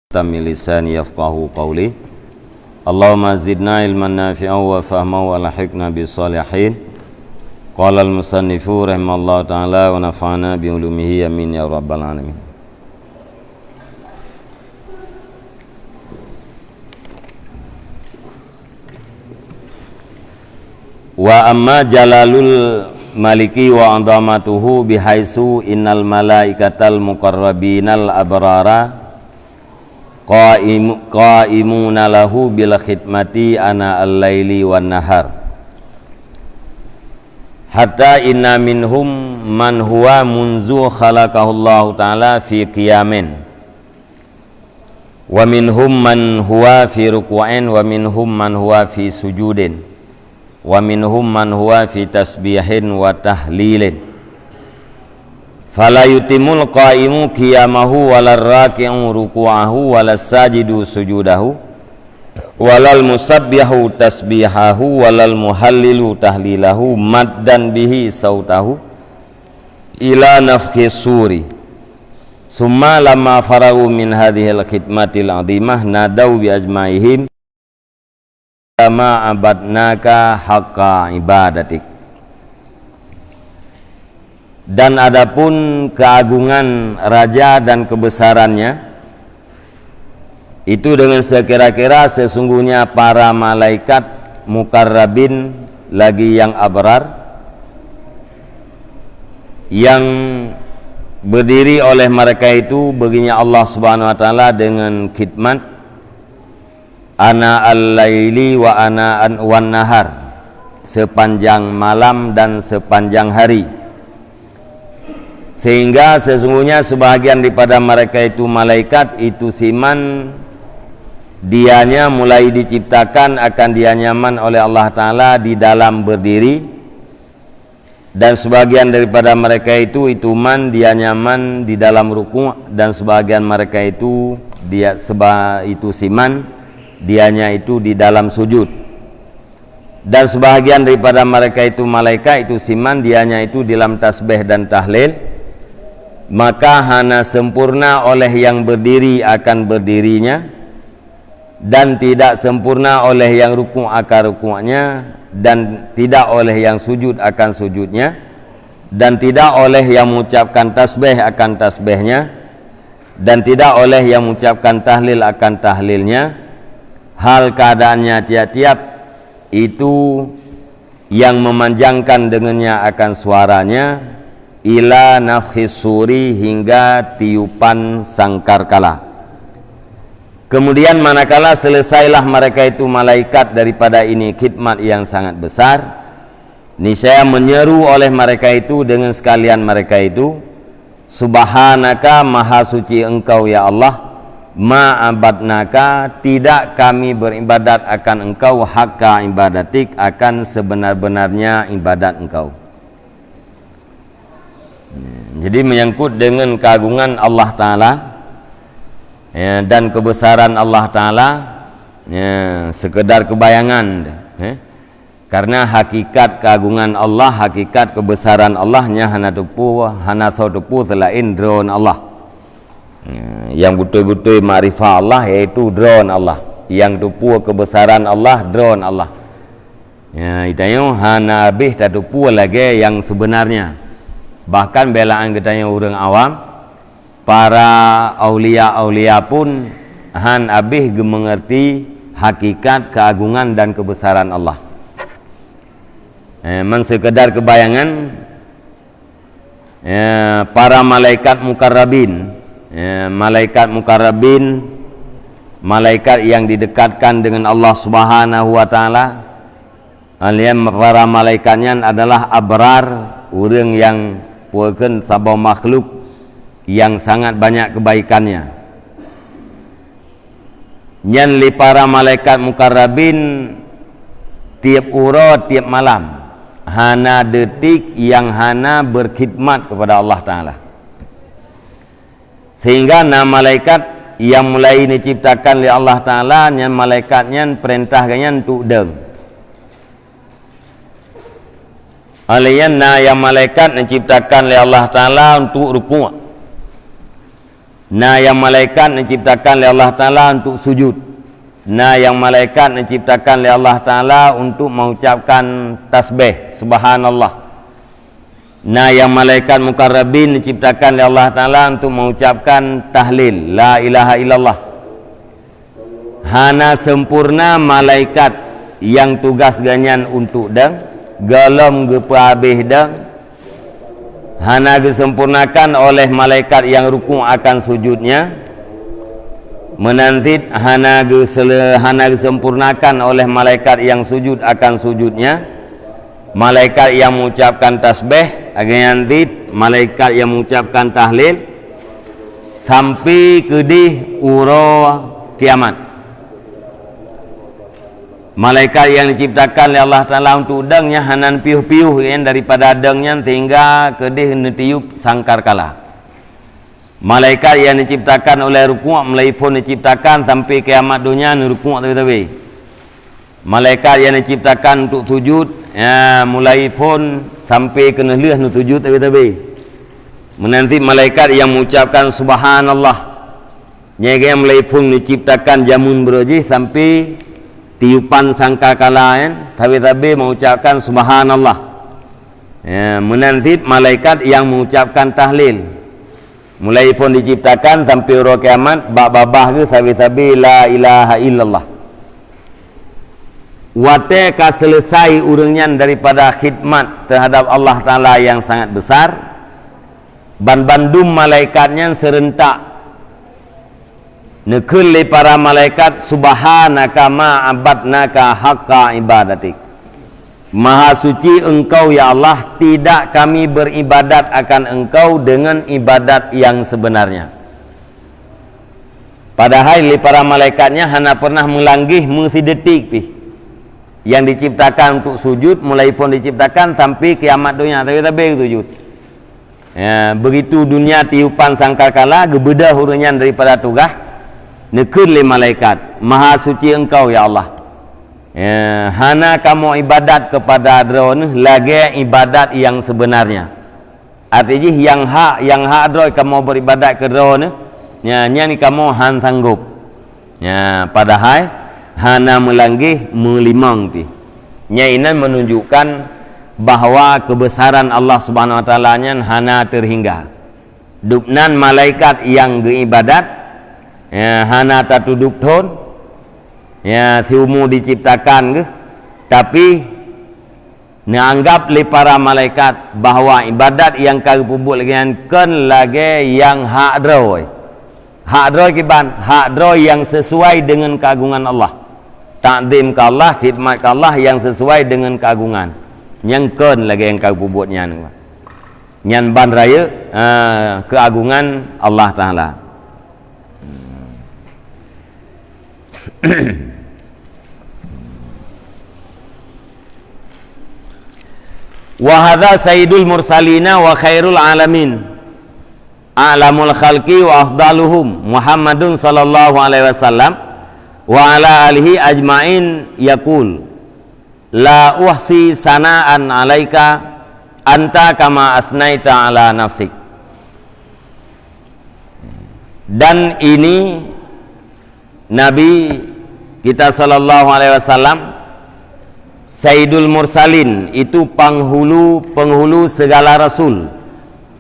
Tamil lisani yafqahu qawli. Allahumma zidna ilman nafi'an wa fahman wa lahiqna bisalihin. Qala al-musannifu rahimallahu ta'ala wa nafa'ana bi ulumihi amin ya rabbal alamin. Wa amma jalalul maliki wa andamatuhu bihaisu innal malaikatal muqarrabinal abrara qaimuna lahu bil khidmati ana al-laili wan nahar hatta inna minhum man huwa munzu khalaqahullahu ta'ala fi qiyamin wa minhum man huwa fi ruku'in wa minhum man huwa fi sujudin wa minhum man huwa fi tasbihin wa tahlilin fala yutimul qaimu qiyamahu walal raki'u ruku'ahu walas sajidu sujudahu walal musabbihu tasbihahu walal muhallilu tahlilahu maddan bihi sautahu ila nafkhis suri summa lamma farahu min hadhil khidmatil azimah nadau bi ajmaihim kama abadnaka haqqa ibadatik. Dan adapun keagungan raja dan kebesarannya itu dengan sekira-kira sesungguhnya para malaikat mukarrabin lagi yang abrar yang berdiri oleh mereka itu baginya Allah Subhanahu wa taala dengan khidmat ana al-laili wa ana wan nahar, sepanjang malam dan sepanjang hari. Sehingga sesungguhnya sebahagian daripada mereka itu malaikat itu siman dianya mulai diciptakan akan dia nyaman oleh Allah Ta'ala di dalam berdiri, dan sebagian daripada mereka itu man dia nyaman di dalam ruku', dan sebagian mereka itu siman dianya itu di dalam sujud, dan sebahagian daripada mereka itu malaikat itu siman dianya itu di dalam tasbih dan tahlil. Maka hana sempurna oleh yang berdiri akan berdirinya, dan tidak sempurna oleh yang ruku' akan ruku'nya, dan tidak oleh yang sujud akan sujudnya, dan tidak oleh yang mengucapkan tasbih akan tasbihnya, dan tidak oleh yang mengucapkan tahlil akan tahlilnya. Hal keadaannya tiap-tiap itu yang memanjangkan dengannya akan suaranya ila nafkhis suri, hingga tiupan sangkarkala. Kemudian manakala selesailah mereka itu malaikat daripada ini khidmat yang sangat besar, niscaya menyeru oleh mereka itu dengan sekalian mereka itu, subhanaka, maha suci engkau ya Allah, ma'abadnaka, tidak kami beribadat akan engkau, haqqa ibadatik, akan sebenar-benarnya ibadat engkau. Jadi menyangkut dengan keagungan Allah Ta'ala ya, dan kebesaran Allah Ta'ala ya, sekedar kebayangan karena hakikat keagungan Allah, hakikat kebesaran Allahnya hana sotupu selain drone Allah ya, yang betul-betul ma'rifah Allah yaitu drone Allah, yang tupu kebesaran Allah drone Allah ya, itayo hana abih tatupu lagi yang sebenarnya. Bahkan belaan katanya orang awam, para aulia-aulia pun han abih mengerti hakikat keagungan dan kebesaran Allah. Sekedar kebayangan para malaikat mukarrabin, malaikat yang didekatkan dengan Allah Subhanahu wa taala. Para malaikatnya adalah abrar, orang yang puakan sabau makhluk yang sangat banyak kebaikannya. Nyan li para malaikat mukarrabin tiap ura tiap malam hana detik yang hana berkhidmat kepada Allah Ta'ala, sehingga nama malaikat yang mulai diciptakan oleh Allah Ta'ala nyan malaikatnya perintahnya untuk deng alianna yang malaikat diciptakan oleh Allah Ta'ala untuk ruku', Nah, yang malaikat diciptakan oleh Allah Ta'ala untuk sujud. Nah, yang malaikat diciptakan oleh Allah Ta'ala untuk mengucapkan tasbih, subhanallah. Nah, yang malaikat mukarrabin diciptakan oleh Allah Ta'ala untuk mengucapkan tahlil, la ilaha illallah. Hana sempurna malaikat yang tugas ganyan untuk dang galam gepa habis dang hana disempurnakan oleh malaikat yang rukuk akan sujudnya, menantit hana disempurnakan oleh malaikat yang sujud akan sujudnya, malaikat yang mengucapkan tasbih aganyantit, malaikat yang mengucapkan tahlil sampai kedih uro kiamat. Malaikat yang diciptakan oleh Allah Ta'ala untuk dengnya hanan piuh-piuh daripada dengnya sehingga kedih netiup sangkar kala. Malaikat yang diciptakan oleh rukuk mulai pun diciptakan sampai kiamat dunia rukuk tapi. Malaikat yang diciptakan untuk sujud mulai pun sampai kena liah sujud tapi. Menanti malaikat yang mengucapkan subhanallah. Nyege mulai pun diciptakan jamun beroji sampai tiupan sangkakala tabi-tabi mengucapkan subhanallah. Menanti malaikat yang mengucapkan tahlil mulai pun diciptakan sampai uro kiamat babah ke sabi-sabi la ilaha illallah. Wate ka selesai urangnya daripada khidmat terhadap Allah Ta'ala yang sangat besar, bandum malaikatnya serentak nekeli para malaikat subhanaka ma abadnaka haqqa ibadatik. Maha suci engkau ya Allah, tidak kami beribadat akan engkau dengan ibadat yang sebenarnya. Padahal para malaikatnya hanya pernah melanggih mengsidetik yang diciptakan untuk sujud mulai pun diciptakan sampai kiamat dunia tapi sujud. Begitu dunia tiupan sangkakala gebedah hurunyan daripada tugas nekun le malaikat, maha suci engkau ya Allah. Hana kamu ibadat kepada drone lagi ibadat yang sebenarnya. Artinya yang hak drone kamu beribadat ke drone ni kamu han sanggup. Padahal hana melanggih melimang pi. Ini menunjukkan bahawa kebesaran Allah Subhanahu wa Ta'ala nya hana terhingga. Duknan malaikat yang beribadat hana tatuduk thon siumu diciptakan ke, tapi dianggap oleh para malaikat bahawa ibadat yang kau buat lagi kan lagi yang hak droi kiban hak droi yang sesuai dengan keagungan Allah, takdim ke Allah, khidmat ke Allah yang sesuai dengan keagungan yang kan lagi yang kau buatnya nyan ban raya keagungan Allah Ta'ala. Wa hadza sayyidul mursalina wa khairul alamin a'lamul khalqi wa afdaluhum Muhammadun sallallahu alaihi wasallam wa ala alihi ajmain yaqul la uhsi sana'an alaika anta kama asnaita ala nafsik. Dan ini Nabi kita sallallahu alaihi wasallam Sayyidul Mursalin, itu penghulu segala rasul,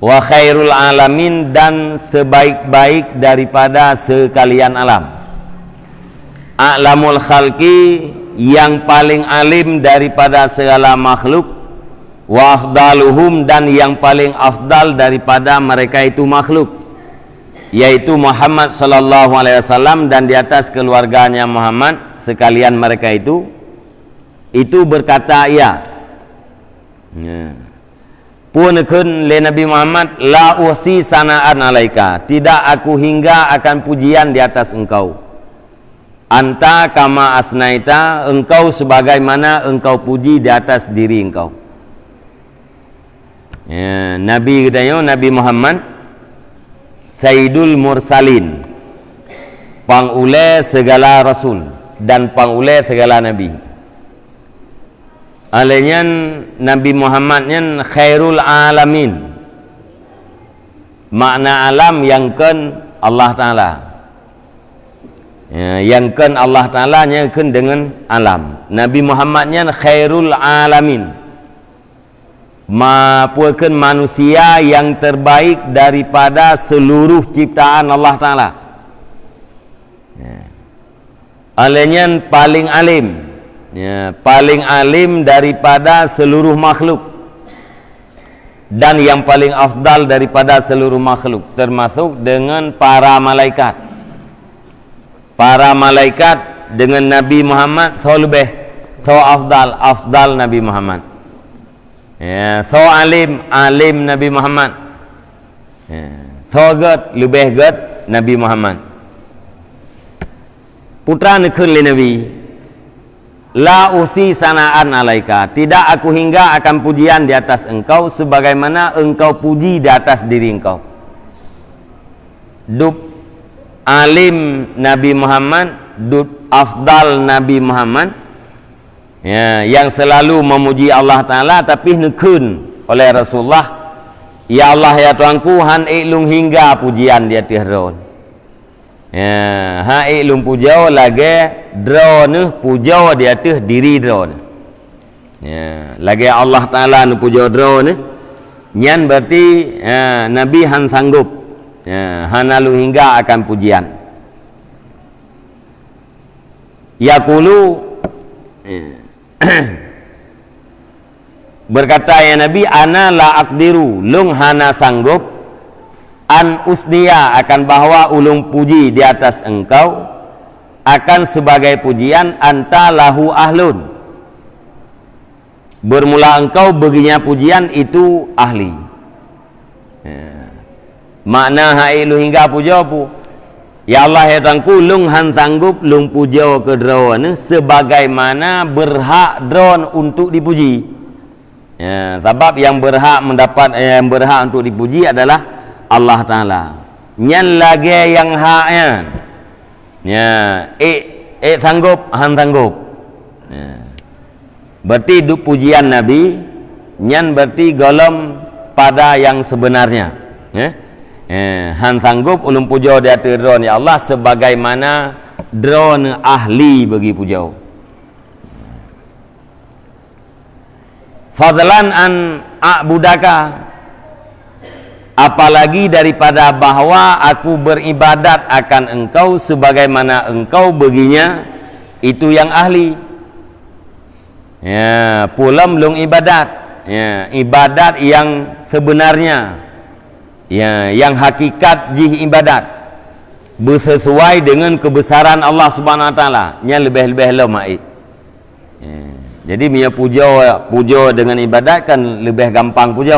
wa khairul alamin, dan sebaik-baik daripada sekalian alam, a'lamul khalqi, yang paling alim daripada segala makhluk, wa afdaluhum, dan yang paling afdal daripada mereka itu makhluk, yaitu Muhammad sallallahu alaihi wasallam, dan di atas keluarganya Muhammad sekalian mereka itu berkata punekun le Nabi Muhammad la usi sanaan alaika, tidak aku hingga akan pujian di atas engkau, anta kama asnaita, engkau sebagaimana engkau puji di atas diri engkau. Nabi katanya Nabi Muhammad Sayyidul Mursalin, pangule segala rasul dan pangule segala nabi. Alainya Nabi Muhammadnya khairul alamin, makna alam yang kan Allah Ta'ala. Yang kan Allah Ta'ala nya kan dengan alam. Nabi Muhammadnya khairul alamin, mapuakan manusia yang terbaik daripada seluruh ciptaan Allah Ta'ala. Alanya paling alim, paling alim daripada seluruh makhluk, dan yang paling afdal daripada seluruh makhluk, termasuk dengan para malaikat. Para malaikat dengan Nabi Muhammad so lebih, so afdal Nabi Muhammad. So alim Nabi Muhammad. So good, lebih good Nabi Muhammad. Putra nekun li Nabi, la usi sanaan alaika, tidak aku hingga akan pujian di atas engkau sebagaimana engkau puji di atas diri engkau. Dub alim Nabi Muhammad, dub afdal Nabi Muhammad, yang selalu memuji Allah Ta'ala, tapi nekun oleh Rasulullah, ya Allah ya Tuanku, han iklung hingga pujian di atas ron. Ha iklung pujau lagi drone pujau di atas diri drone. Lagi Allah Ta'ala nu pujau drone, nyan berarti Nabi han sanggup, han lalu hingga akan pujian. Yaqulu, berkata ya Nabi, ana la aqdiru, lung hana sanggup, an usniya, akan bahwa ulung puji di atas engkau, akan sebagai pujian, anta lahu ahlun, bermula engkau baginya pujian itu ahli. Makna hailu hingga puja pu, ya Allah ya Tuanku, lung han sanggup lung puja ke drone sebagaimana berhak drone untuk dipuji. Sebab yang berhak mendapat, yang berhak untuk dipuji adalah Allah Ta'ala. Nyan lagi yang haknya, sanggup, han sanggup. Berarti duk pujian Nabi, nyan berarti golom pada yang sebenarnya. Han sanggup ulun puja di atas drone ya Allah sebagaimana drone ahli bagi pujau. Fadlan an a'budaka, apalagi daripada bahwa aku beribadat akan engkau sebagaimana engkau baginya itu yang ahli. Pulam lung ibadat, ibadat yang sebenarnya, yang hakikat jih ibadat bersesuai dengan kebesaran Allah Subhanahu Wa Taala, nya lebih-lebih lemai. Jadi punya puja dengan ibadat kan lebih gampang puja.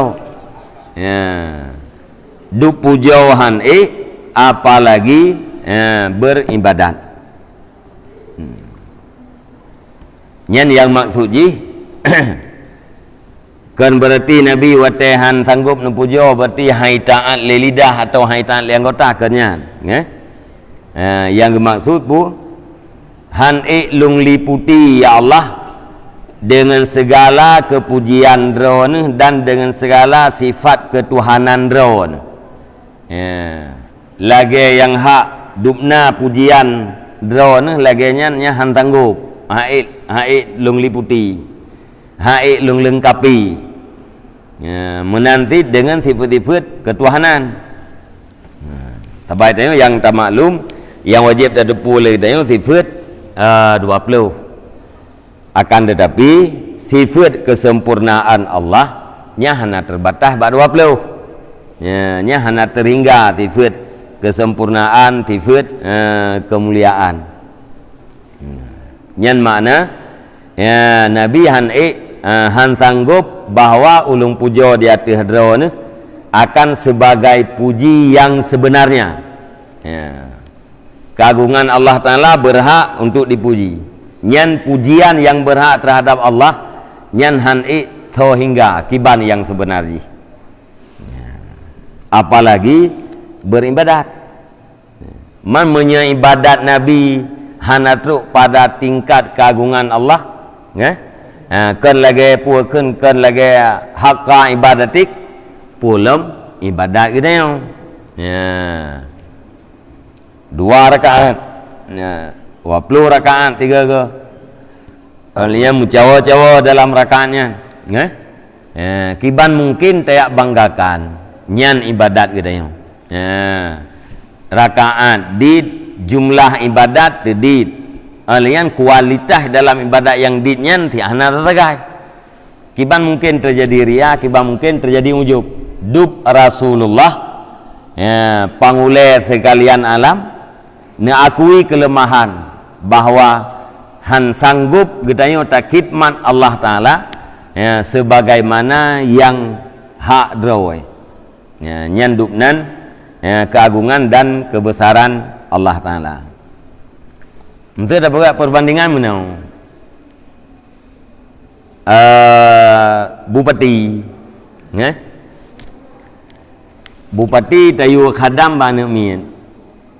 Duk pujauhan apalagi beribadat. Nyan yang maksud ji kan berarti Nabi watehan sanggup nu puja berarti hai taat li lidah atau hai taat li anggota kan nyan. Yang maksud bu han lung liputi ya Allah dengan segala kepujian drone dan dengan segala sifat ketuhanan drone. Lagi yang hak dupna pujian drone lagi nya han tanggup, haid lung liputi, haid lung lengkapi, menanti dengan sifat-sifat ketuhanan. Tabai tanya yang tak maklum, yang wajib tak boleh tanya sifat 20. Akan tetapi sifat kesempurnaan Allah nya hanya terbatas bak 20. Nya hanya terhingga sifat kesempurnaan, sifat kemuliaan. Nyan makna Nabi han sanggup bahwa ulung puja di atas drone akan sebagai puji yang sebenarnya. Keagungan Allah Ta'ala berhak untuk dipuji. Nyan pujian yang berhak terhadap Allah, nyan han to hingga kiban yang sebenarnya. Apalagi beribadat. Man menyaibadat Nabi hanatruk pada tingkat keagungan Allah, kan lagi puakan kan lagi hakka ibadatik pulam ibadat kita. 2 rakaat. Ya, 20 rakaat 3 ke. Kalian mencawa-cawa dalam rakaatnya. Ya? Ya, kiban mungkin tayak banggakan nyan ibadat katanya. Ya. Rakaat di jumlah ibadat di alian kualitas dalam ibadat yang di nyan ti ana tergai. Kiban mungkin terjadi ria, kiban mungkin terjadi ujub. Dub Rasulullah ya, pangule sekalian alam akui kelemahan bahwa han sanggup gedanyo tak khidmat Allah Ta'ala ya, sebagaimana yang hak drawai ya, nyandupnan ya, keagungan dan kebesaran Allah Ta'ala. Mesti ada buat perbandingan mana bupati ya? Bupati tayu khadam ba nak mian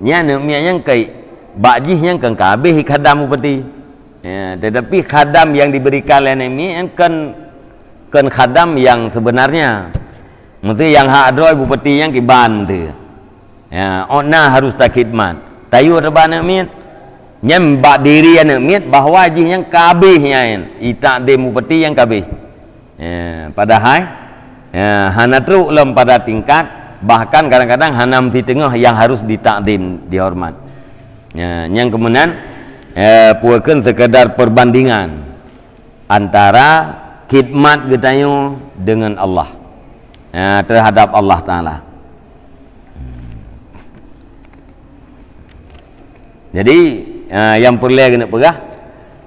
nya nak mian yang kai bakjih yang kan kabeh khadam bupati ya, tetapi khadam yang diberikan oleh mian kan khadam yang sebenarnya mesti yang hak adroi bupati yang kiban tu ya, ona harus tak khidmat tayu reba nak mian nyam bak diri anak miat bahawa jih yang kabehnya itak de bupati yang kabeh ya, padahal ya, hana teruk lem pada tingkat bahkan kadang-kadang hana mesti tengah yang harus ditakdim dihormat ya, yang kemudian puakan sekadar perbandingan antara khidmat getanyo dengan Allah ya, terhadap Allah Ta'ala. Jadi yang perlu kena pegah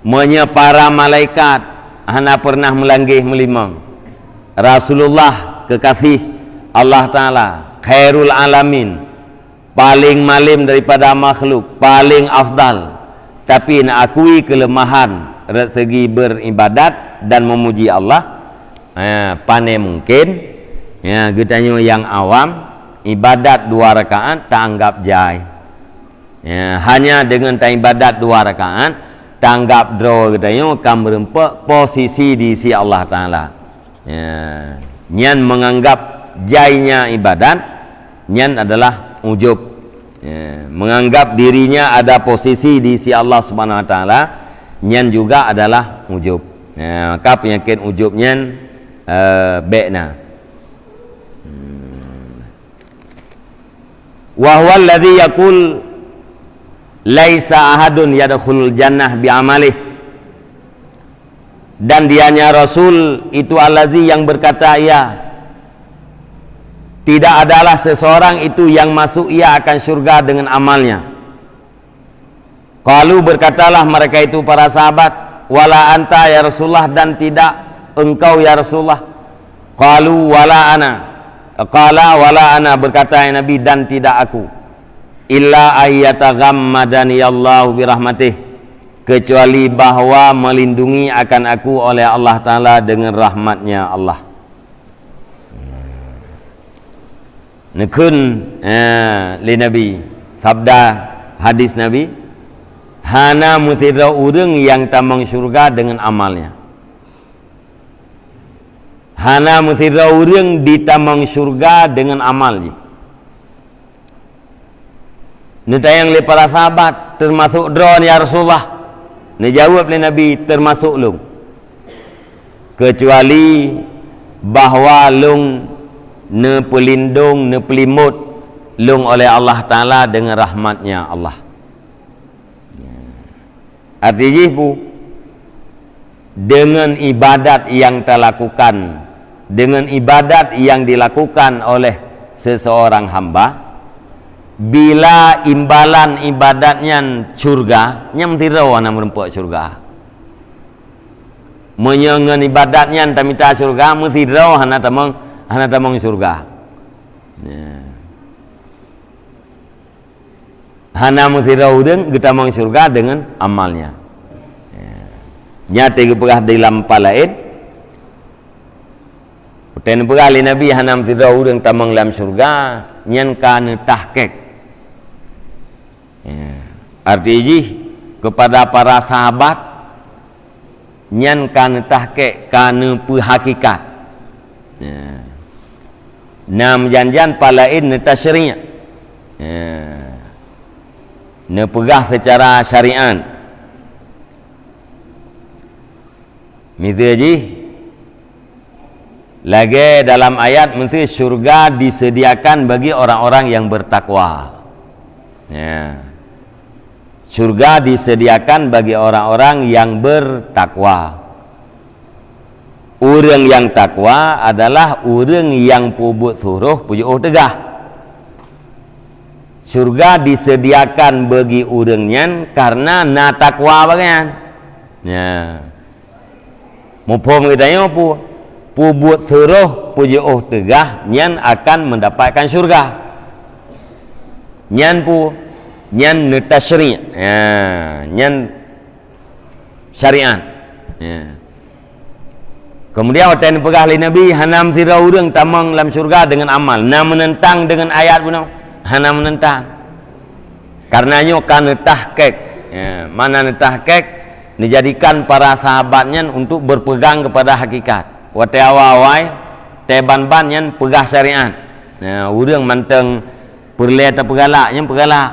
menye para malaikat hana pernah melanggih melimang Rasulullah kekasih Allah Ta'ala khairul alamin paling malim daripada makhluk paling afdal tapi nak akui kelemahan dari segi beribadat dan memuji Allah pandai mungkin ya, getanyo yang awam ibadat 2 rakaat tak anggap jai ya, hanya dengan ibadat 2 rakaat tanggap draw katanya akan merempak posisi di sisi Allah Ta'ala ya, nyan menganggap jainya ibadat nyan adalah ujub ya, menganggap dirinya ada posisi di sisi Allah Subhanahu Wa Ta'ala nyan juga adalah ujub ya, maka penyakit ujub nyan bekna wa huwa alladhi yaqul laisa ahadun yadkhulul jannah bi'amalih dan dianya Rasul itu allazi yang berkata ia tidak adalah seseorang itu yang masuk ia akan syurga dengan amalnya. Qalu berkatalah mereka itu para sahabat wala anta ya Rasulullah dan tidak engkau ya Rasulullah. Qalu wala ana qala wala ana berkata ya Nabi dan tidak aku illa ayyataghammadani Allahu birahmatih kecuali bahwa melindungi akan aku oleh Allah Ta'ala dengan rahmatnya Allah. Nekun li Nabi sabda hadis Nabi hana mutira urang yang tamang syurga dengan amalnya hana mutira urang ditamang syurga dengan amalnya. Ni tayang le para sahabat termasuk drone ya Rasulullah. Ni jawab le Nabi termasuk lung. Kecuali bahwa lung ne pelindung ne pelimut lung oleh Allah Ta'ala dengan rahmatnya Allah. Artinya bu dengan ibadat yang terlakukan dengan ibadat yang dilakukan oleh seseorang hamba bila imbalan ibadatnya syurga nyam tirau ana merempak syurga menyengan ibadatnya tak minta syurga mesti tirau hana tamang syurga ya. Hana mesti tirau dengan getamang syurga dengan amalnya ya. Nyata kepegah dalam palaid ten pegali Nabi hana mesti tirau dengan tamang dalam syurga nyan kan tahqiq ya. Artinya kepada para sahabat nyan kan tahqiq kan hakikat ya. Nam janjan palain tasyri' ya. pegah secara syariat. Misalnya lagi dalam ayat mesti syurga disediakan bagi orang-orang yang bertakwa. Ya. Syurga disediakan bagi orang-orang yang bertakwa. Orang yang takwa adalah orang yang pubut suruh pujuh tegah. Syurga disediakan bagi orangnya karena na takwa bagian. Ya. Mupom kitanya apa? Pubut suruh pujuh tegah nyan akan mendapatkan syurga. Nyan netasyri'. Ya, nyan syariat. Ya. Kemudian waktu yang pegah oleh Nabi, hanam sira urang tamang dalam syurga dengan amal. Na menentang dengan ayat pun, hana menentang. Karenanya kan tahqiq. Ya, mana tahqiq dijadikan para sahabatnya untuk berpegang kepada hakikat. Waktu awal-awal teban-bannya pegah syariat. Ya, urang manteng perle atau pegalaknya pegalak.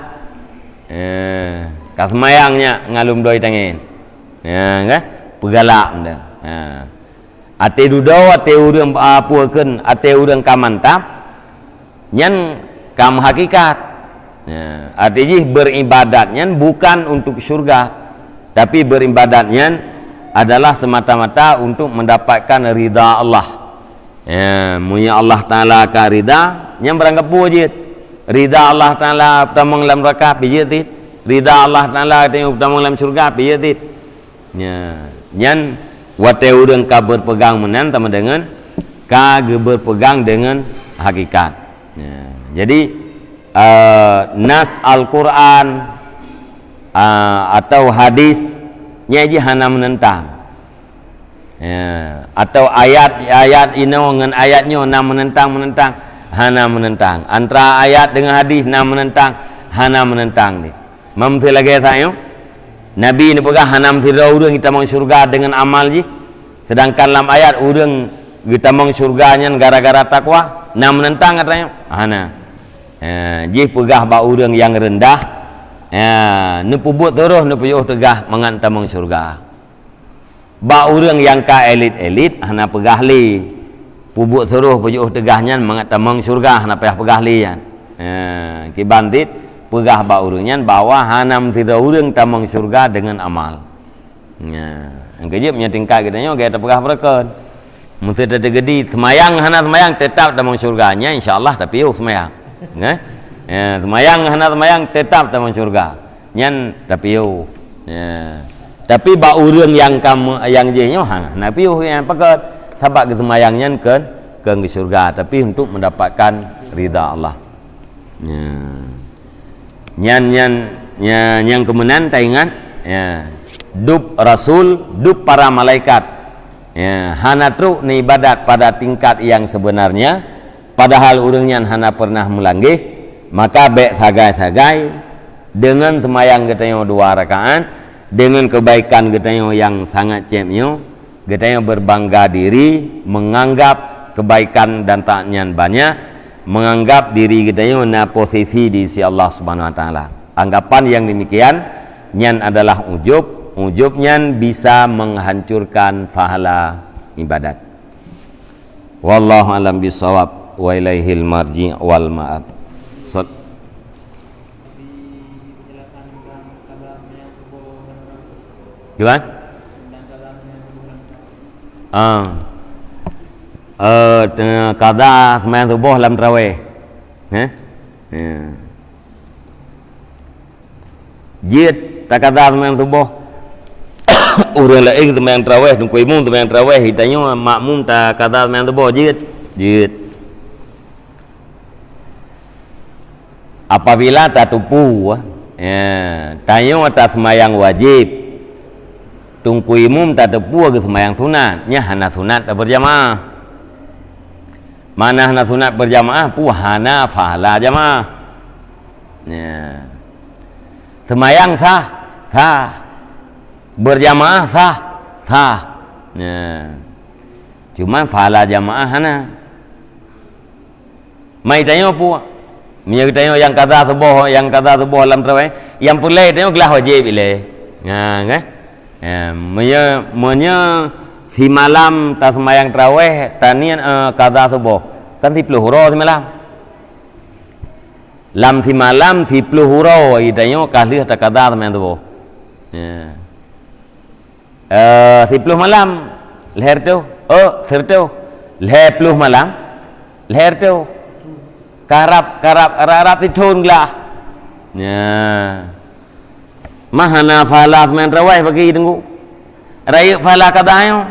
Ya, kasmayangnya ngalum doi tangin. Ya, kan? Pegalak benda. Ya. Ate dudau ate urang apukeun ate urang kamantap nyan kam hakikat. Ya, artinya beribadatnya bukan untuk surga, tapi beribadatnya adalah semata-mata untuk mendapatkan ridha Allah. Ya, munya Allah Taala ka ridha nyam beranggap wujud. Ridha Allah Taala pertama dalam neraka pijetit. Ridha Allah Taala tengok pertama dalam surga pijetit. Ya, nyan wate urang ka berpegang menan sama dengan ka berpegang dengan hakikat. Ya, jadi nas Al-Quran atau hadis nyaji hana menentang. Ya, atau ayat ino dengan ayatnya na menentang hana menentang. Antara ayat dengan hadis na menentang hana menentang ni. Mampu lagi tayo. Nabi ni pegah hanam sira urang kita mau syurga dengan amal ji. Sedangkan dalam ayat urang kita mau syurganya gara-gara takwa, na menentang katanya. Hana. Ji pegah ba urang yang rendah. Nu pubut terus nu puyuh tegah mengantar mau syurga. Ba urang yang ka elit-elit hana pegah li. Pubut seruh puyuh tegahnya mengantar mau syurga hana payah pegah li yan. Ki bandit pegah ba urangnya bahwa hanam sira urang tamang surga dengan amal. Ya, angkajib nya tingkat kitanya gaya pegah berkeun. Mesti tergedi semayang hana semayang tetap tamang surganya insyaallah tapi yo semayang. Nggih. Ya, semayang hana semayang tetap tamang surga. Nyan tapi yo. Ya. Tapi ba urang yang kamu yang jenyo hana tapi yo yang pekeun sabak ke semayangnya ke surga tapi untuk mendapatkan ridha Allah. Ya. Nyan kemenan taingan ya dub rasul dub para malaikat ya hana truk ni ibadat pada tingkat yang sebenarnya padahal urangnya hana pernah melanggih maka bek sagai-sagai dengan semayang getanyo 2 rakaat dengan kebaikan getanyo yang sangat cemnyo getanyo berbangga diri menganggap kebaikan dan taknyan banyak menganggap diri kita na posisi di sisi Allah Subhanahu wa taala. Anggapan yang demikian nyan adalah ujub. Ujub nyan bisa menghancurkan pahala ibadat. Wallahu alam bisawab wa ilaihil marji' wal ma'ab. Gimana? Kada sembahyang subuh dalam tarawih. Jid tak kada sembahyang subuh. Urang lain sembahyang tarawih, tungkui mung sembahyang tarawih, hitanya makmum tak kada sembahyang subuh jid. Apabila tak tupu, tayo atas sembahyang wajib. Tungkui mum tak tupu ke sembahyang sunat, nya hana sunat tak berjamaah. Mana hana sunat berjamaah pu hana pahala jamaah. Ya. Semayang sah. Berjamaah sah. Ya. Cuma pahala jamaah hana. Mai tanya pu Mia kita yang qada subuh dalam tarawih, yang pulai tengok gelah wajib ile. Kan? Menya si malam tak sembahyang tarawih, tanian qada subuh. Kan 10 hurau semalam. Lam si malam 10 hurau tengok kahlih tak qada sembahyang subuh. 10 malam leher tu, sertu leher 10 malam, leher tu karap titun lah. Mahana fala men rawai bagi tunggu. Raya fala kadayo.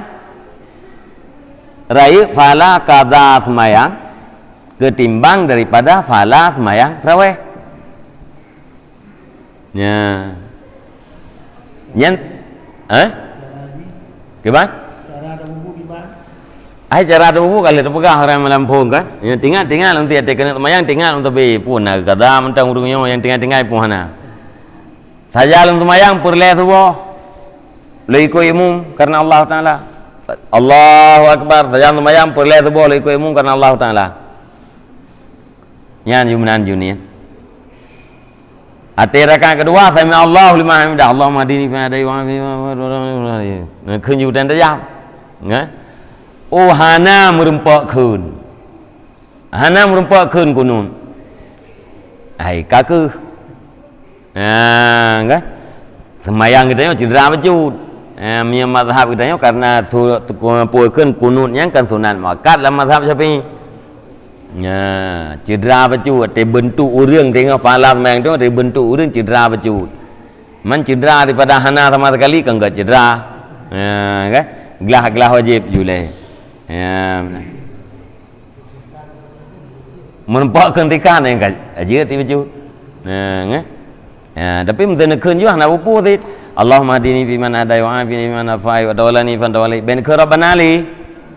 Raya fala kada semayang ketimbang daripada fala semayang rawai. Nyen Gimana? Cara ada buku kali terpegang orang melampung kan? Yang tinggal nanti ada kena semayang tinggal untuk pun nak kada mentang urungnya yang tinggal pun hana. Saja dalam semayang perleh subuh laiku imum karena Allah Taala. Allahu Akbar. Saja dalam semayang perleh subuh laiku imum karena Allah Taala. Yan jumnan junian. Ati rakaat kedua sami Allahu liman hamidah. Allahumma hadini fi hadai wa afi wa kunju dan tajam. Kan? Hana merempak kun. Hana merempak kun kunun. Ai kaku. Kan? Semayang kita cedera baju. Mia mazhab kita karena puakeun kunut yang kan sunat muakkad dalam mazhab Syafi'i. Cedera baju te bentuk urang tengok pahala semayang tu te bentuk urang cedera baju. Man cedera daripada hana sama sekali kan enggak cedera. Kan? Gelah wajib julai. Menampakkan tikan yang aja ti baju. Tapi mesti nak juga nak upu ti. Allahumma hadini fi man hadai wa afini fi man afai wa tawallani fi man tawallai. Ben ke Rabbana li.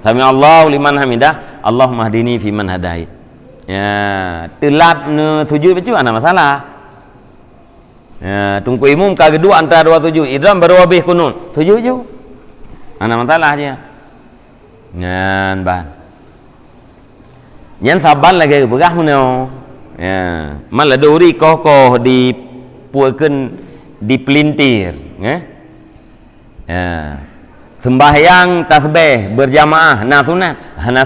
Sami Allahu liman hamidah. Allahumma hadini fi man hadai. Telat sujud baju ana masalah. Tunggu imum ka kedua antara dua sujud. Idram baru habis kunut. Sujud je. Ana masalah je. Nyan ban. Nyan saban lagi begah meno. Malah duri kokoh di puakeun di pelintir, sembahyang tasbih berjamaah hana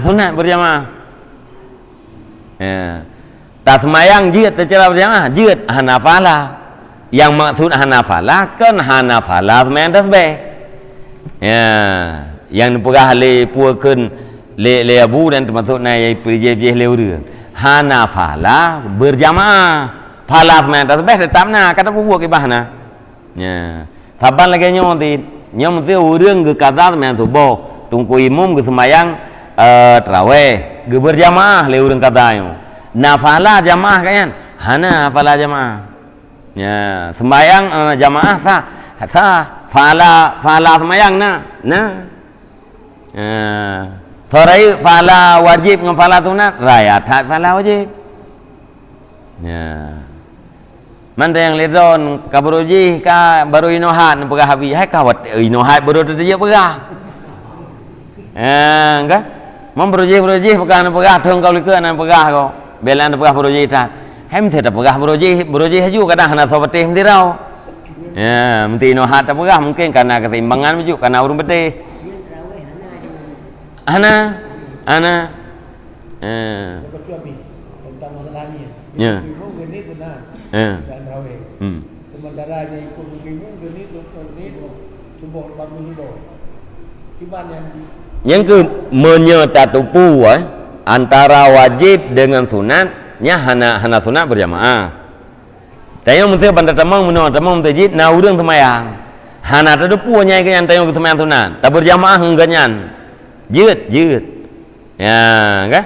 sunat berjamaah. Tasmayang jihad secara berjamaah jihad hanafala. Yang maksud hanafala kan hanafala sembahyang tasbih. Yang dipegah le puakeun le abu dan termasuk nai perjeh le urang. Hanafala berjamaah. Pala sembahyang tasbih tetapna kata bubuh kibahna. Saban lagi nyom tu urang ke qada sembahyang subuh, tunggu imum ke sembahyang tarawih, ke berjamaah le urang qada yo. Nafala jamaah kan? Hana fala jamaah. Sembahyang jamaah sah fala sembahyang Sorai fala wajib dengan fala sunat, raya tak fala wajib. Mana yang ledon kaburuji ka baru inohat pegah habis hai kawat inohat baru tu dia pegah. Kan? Memberuji pegah thong kau likut nan pegah kau. Belan pegah beruji tak. Hem tidak pegah beruji haju kadang hana sobetih mesti rau. Mesti inohat tak pegah mungkin karena ketimbangan baju karena urung betih. Ana tentang masalah ni. Ya. Ini sunat. Dan raweh. Sementara yang ikut begini subuh bangun subuh. Gimana yang ke menyetatupu antara wajib dengan sunatnya hana sunat berjamaah. Tayang mesti pandai tamang tajid na urang semayang. Hana tatupu nya ke yang tayang semayang sunat. Tak berjamaah engganyan. Jut. Kan?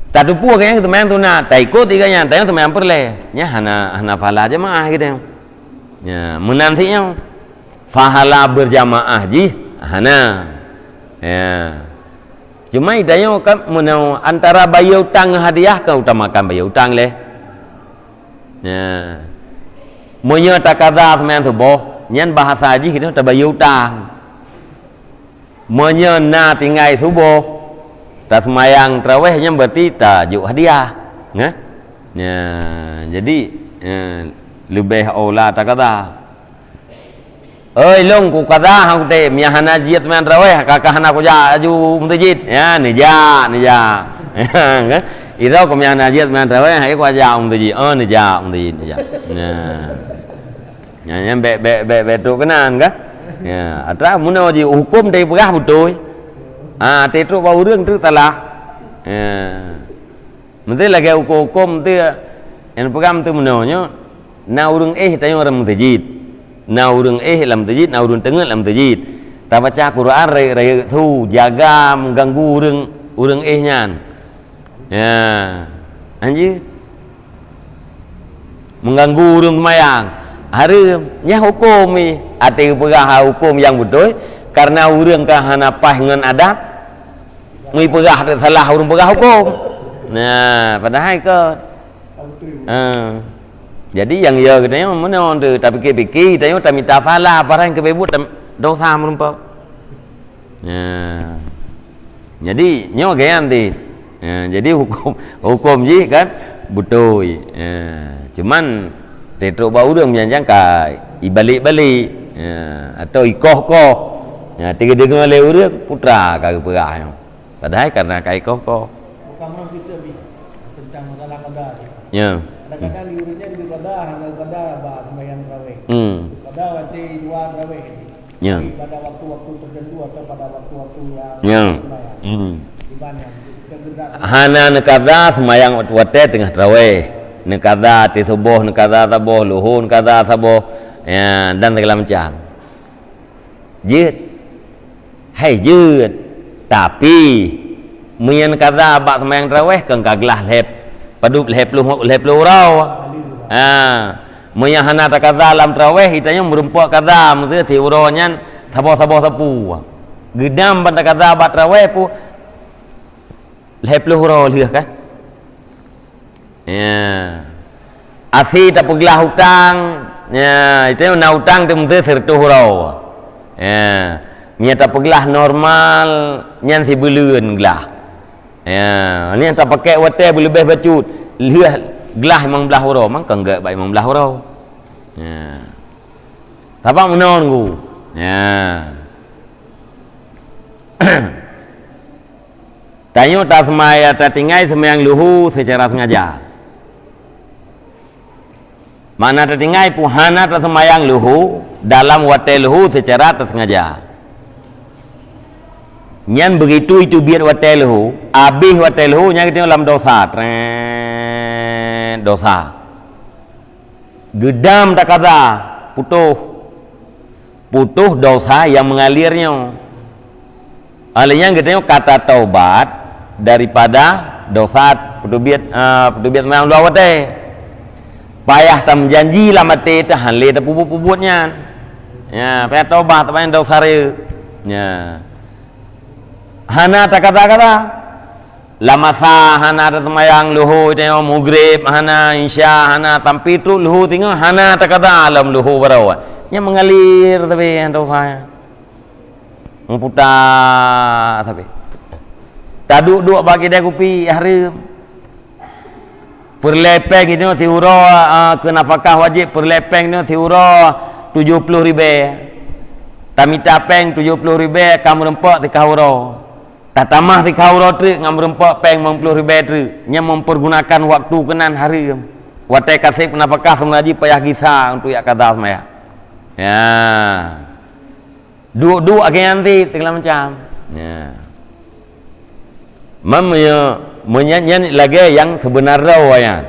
Tak tupu kan yang semayang sunat. Tak ikut tiganya, tayang semayang perleh. Hana fahala jamaah gitu. Menantinya fahala berjamaah ji hana. Cuma idanya kan antara bayar utang hadiah kau utamakan bayar utang leh. Monya tak kada semayang subuh, nyan bahasa ji kita tak bayar utang. Menyena tinggal subuh tak semayang tarawihnya berarti tak juk hadiah Ya, jadi lebih aula tak kata. Oi long ku kata hang te mia hana jiat men raweh kakak hana ku ja aju mutjid. Ya ni ja. Kan? Irau ku mia hana jiat men raweh hai ku ja mutjid. Oh ni ja mutjid ni ja. Ya. Ya be tu kenan kan? Ya, atra muno ji hukum dei pegah betul. Te tu bau rương tu talah. Ya. Mesti lagi hukum tu yang pegam tu menonyo na urang tayo ram mutjid. Na urang lam mutjid, na urang tengah lam mutjid. Ta baca Quran rai tu jaga mengganggu urang nyan. Ya. Anjir. Mengganggu urang mayang. Hari nya hukum ni ati pegah hukum yang betul karena urang ka hana pah ngan adab. Mui pegah salah urang pegah hukum. Nah, padahal ke jadi yang ya katanya mana tu tapi fikir tanya tak minta fala barang kebebut dosa merumpau. Jadi nyo gayan ti. Jadi hukum ji kan betul. Cuman tetruk bau urang janjang kai ibalik-balik atau ikoh-koh. Tiga dengar le urang putra ka perah. Padahal karena kai ikoh-koh. Kamu kita tentang masalah qada. Ya. Kadang-kadang liurnya di qada hanya qada bah sembahyang tarawih. Qada waktu dua tarawih. Ya. Pada waktu-waktu tertentu atau pada waktu-waktu yang Ya. Di mana kita Hana qada sembahyang waktu tengah tarawih. Qada ti subuh, qada subuh, luhur qada subuh. Ya, dan segala macam. Jid. Hai jid. Tapi Mian kata abak semayang tarawih kan kaglah lep padu lep lu rau. Mian hana ta kata dalam tarawih itanya merempuk kata mesti ti uronyan sabo sapu. Gedam ban ta kata abak tarawih pu lep lu rau liah kan. Ya. Asi tak peglah hutang. Ya, itu na hutang tu mesti sertu rau. Ya. Nya tak peglah normal nyan si beleun gelah. Ya, ni tak pakai water lebih bacut. Lihat gelah memang belah hurau, mang enggak baik memang belah hurau. Ya. Tapak menon ku. Ya. Tanyo tak semaya tak tinggai sembahyang luhu secara sengaja. Mana tak tinggai puhana tak sembahyang luhu dalam water luhu secara tak sengaja. Nyan begitu itu biar watelhu abih watelhu nya kita dalam dosa dosa gedam tak kata putuh dosa yang mengalirnya alanya kita kata taubat daripada dosa putubiat memang dua wate payah tam janji lah mati tahan le ta puput-puputnya ya payah taubat tapi dosa re ya hana tak kata-kata lamasa hana tak semayang luhu tengok mugrib hana insya hana tampi tu luhu tengok hana tak kata alam luhu berawa nya mengalir tapi yang tahu saya memputar tapi tak duduk bagi dia kopi hari perlepeng itu si uro ke nafkah wajib perlepeng itu si uro 70 ribu tamita peng 70 ribu kamu rempok di kahuro tatamah di kahuro tu ngam rempok peng 50 ribu tu nya mempergunakan waktu kenan hari watai kasih nafkah sengaji payah gisa untuk yak kata semaya ya duk agen nanti segala macam ya menyanyi lagi yang sebenarnya wayan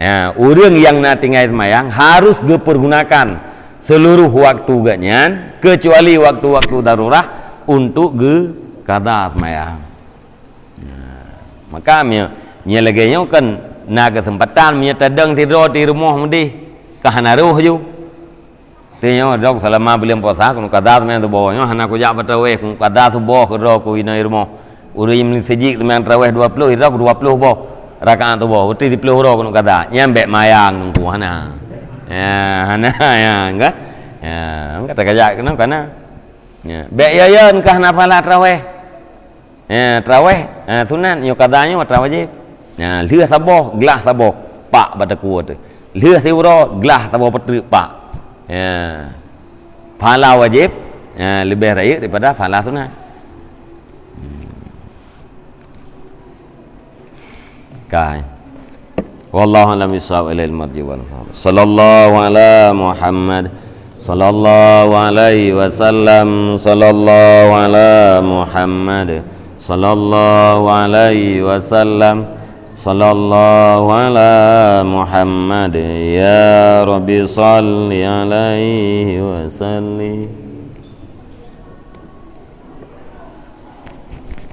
ya urang yang na tinggal semayang harus dipergunakan seluruh waktu ganyan kecuali waktu-waktu darurah untuk kada semayang maka nya lagi nya kan na kesempatan nya tadang tidur di rumah mudi kahanaruh ju tanya dok selama belum puasa kun kada semayang tu bawanya hana ku jak bataweh kun kada tu boh ke ro ku ina rumah urim sejik semayang tarawih 20 hirak 20 boh rakaat tu boh uti 10 ro kun kada nyambe mayang nunggu hana ya hana ya enggak ya enggak tak kajak kenapa karena ya be yayan kah nafala tarawih ya tarawih sunat yo kadanya tarawih wajib ya lihat saboh gelah saboh pak pada kuat tu leh tiura gelah tahu petrik pak ya pahala wajib lebih baik daripada pahala sunat kai wallahu a'lam bishawab ilal marji wal sallallahu ala Muhammad sallallahu alaihi wasallam sallallahu ala Muhammad sallallahu alaihi wasallam sallallahu ala Muhammad ya rabbi salli alaihi wasallim